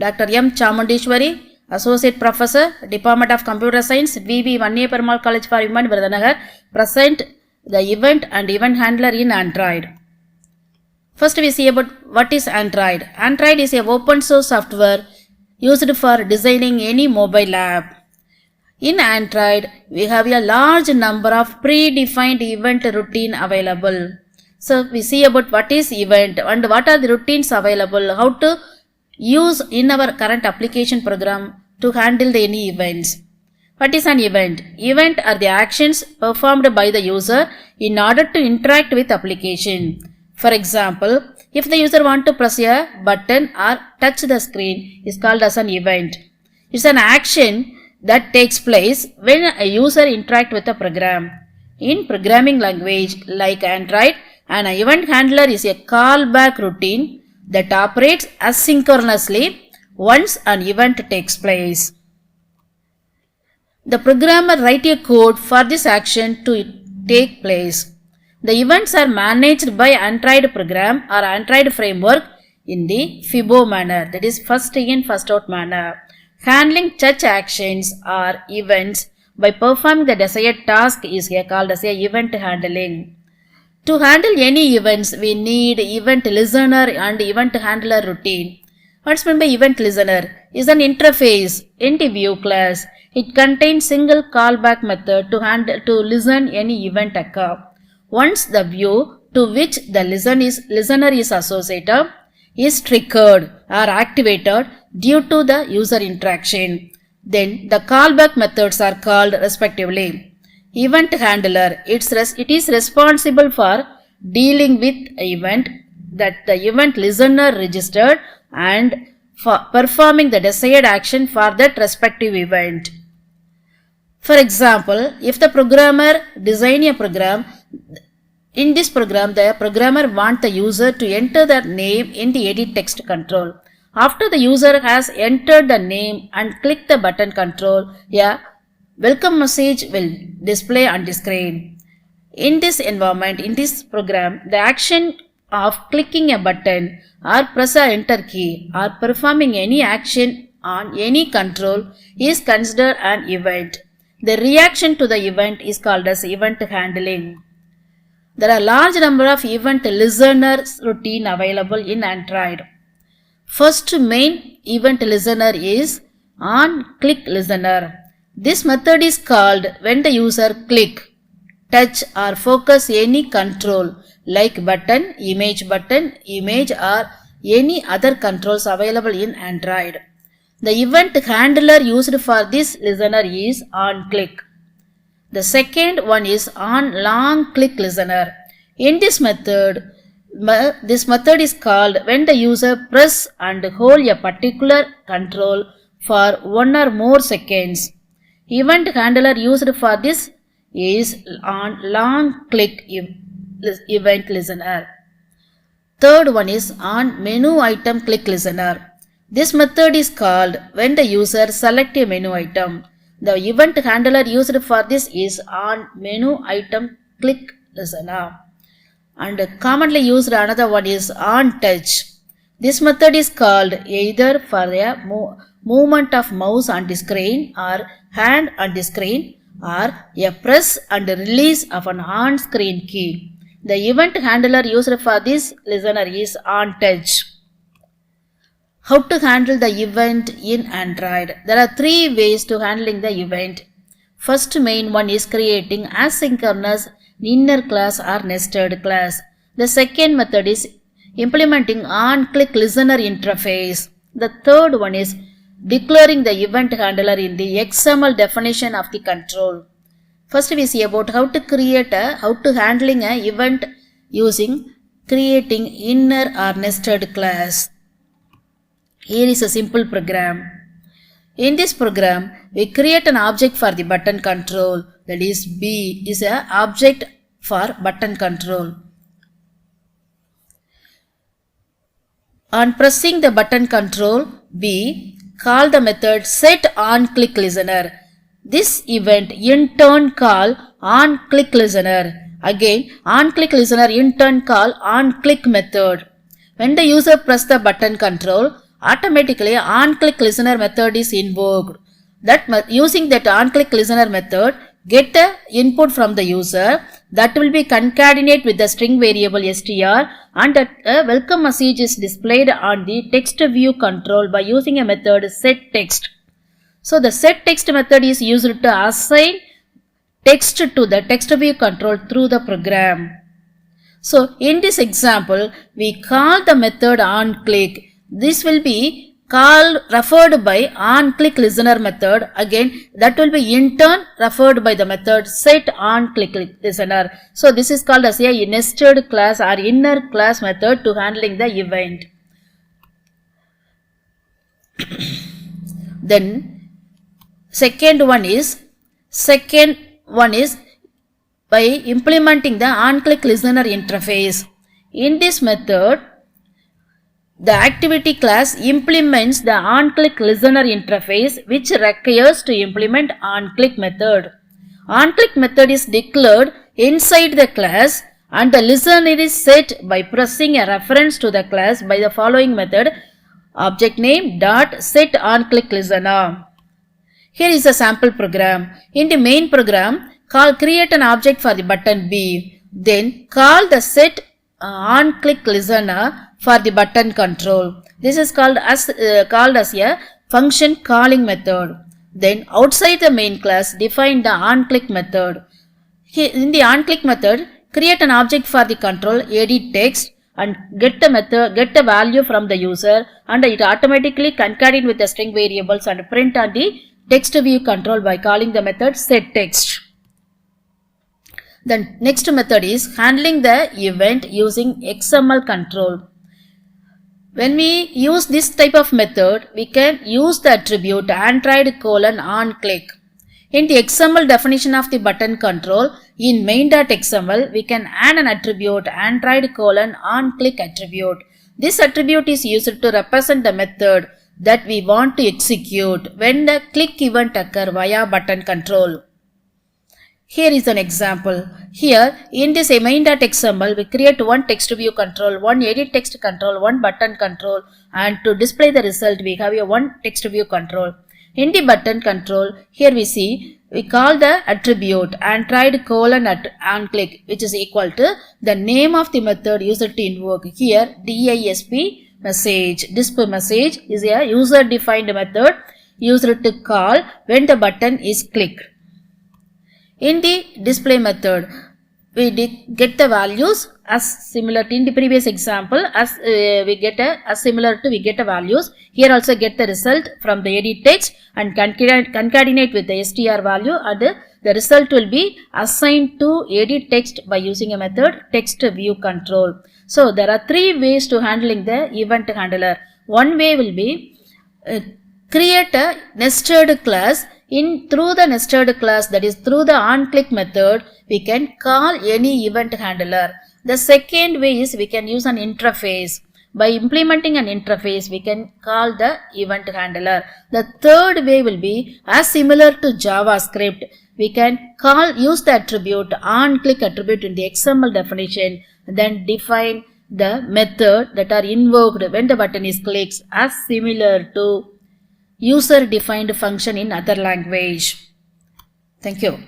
Dr. M. Chamundishwari, Associate Professor, Department of Computer Science, VB Vanniya Perumal College for Women, Virudhunagar, present the event and event handler in Android. First we see about what is Android. Android is a open source software used for designing any mobile app. In Android, we have a large number of predefined event routine available. So we see about what is event and what are the routines available, how to use in our current application program to handle any events. What is an event? Event are the actions performed by the user in order to interact with application. For example, if the user wants to press a button or touch the screen, is called as an event. It's an action that takes place when a user interacts with a program. In programming language like Android, an event handler is a callback routine that operates asynchronously once an event takes place. The programmer writes a code for this action to take place. The events are managed by Android program or Android framework in the FIBO manner, that is first in first out manner. Handling such actions or events by performing the desired task is called as a event handling. To handle any events, we need event listener and event handler routine. What's meant by event listener? Is an interface in the view class. It contains single callback method to listen any event occur. Once the view to which the listener is associated is triggered or activated due to the user interaction, then the callback methods are called respectively. Event handler, it is responsible for dealing with event that the event listener registered and for performing the desired action for that respective event. For example, if the programmer design a program, in this program the programmer wants the user to enter the name in the edit text control. After the user has entered the name and click the button control, a welcome message will display on the screen. In this environment, in this program, the action of clicking a button or press a enter key or performing any action on any control is considered an event. The reaction to the event is called as event handling. There are large number of event listeners routine available in Android. First main event listener is on-click listener. This method is called when the user click, touch or focus any control like button, image or any other controls available in Android. The event handler used for this listener is on-click. The second one is on long click listener. In this method is called when the user press and hold a particular control for one or more seconds. Event handler used for this is on long click event listener. Third one is on menu item click listener. This method is called when the user select a menu item. The event handler used for this is on menu item click listener. And commonly used another one is on touch. This method is called either for a movement of mouse on the screen or hand on the screen or a press and release of an on-screen key. The event handler used for this listener is on touch. How to handle the event in Android? There are three ways to handling the event. First main one is creating asynchronous inner class or nested class. The second method is implementing on-click listener interface. The third one is declaring the event handler in the XML definition of the control. First we see about how to handling an event using creating inner or nested class. Here is a simple program. In this program, we create an object for the button control, that is B is an object for button control. On pressing the button control B, call the method setOnClickListener. This event in turn call onClickListener. Again, onClickListener in turn call onClick method. When the user press the button control, automatically on-click listener method is invoked. Using that on-click listener method, get a input from the user that will be concatenate with the string variable str, and a welcome message is displayed on the text view control by using a method setText. So the setText method is used to assign text to the text view control through the program. So in this example, we call the method onClick. This will be referred by onClick listener method. Again, that will be in turn referred by the method set onClick listener. So this is called as a nested class or inner class method to handling the event. Then second one is by implementing the onClick listener interface. In this method, the activity class implements the onClick listener interface, which requires to implement onClick method. OnClick method is declared inside the class, and the listener is set by pressing a reference to the class by the following method: object name dot set onClick listener. Here is a sample program. In the main program, create an object for the button B. Then call the set onClick listener for the button control. This is called as a function calling method. Then outside the main class, define the onClick method. Here in the onClick method, create an object for the control edit text and get the value from the user, and it automatically concatenate with the string variables and print on the text view control by calling the method setText. The next method is handling the event using XML control. When we use this type of method, we can use the attribute Android:onClick. In the XML definition of the button control, in main.xml, we can add an attribute Android:onClick attribute. This attribute is used to represent the method that we want to execute when the click event occurs via button control. Here is an example. Here in this main.xml, we create one text view control, one edit text control, one button control, and to display the result, we have a one text view control. In the button control, here we call the attribute Android:onClick, which is equal to the name of the method used to invoke. Here disp message. Disp message is a user defined method used to call when the button is clicked. In the display method, we get the values as similar to in the previous example, as we get the values. Here also get the result from the edit text and concatenate with the str value, and the result will be assigned to edit text by using a method text view control. So there are three ways to handling the event handler. One way will be create a nested class. Through the nested class, that is through the onClick method, we can call any event handler. The second way is we can use an interface. By implementing an interface, we can call the event handler. The third way will be as similar to JavaScript. We can use the attribute onClick attribute in the XML definition, then define the method that are invoked when the button is clicked as similar to user defined function in other language. Thank you.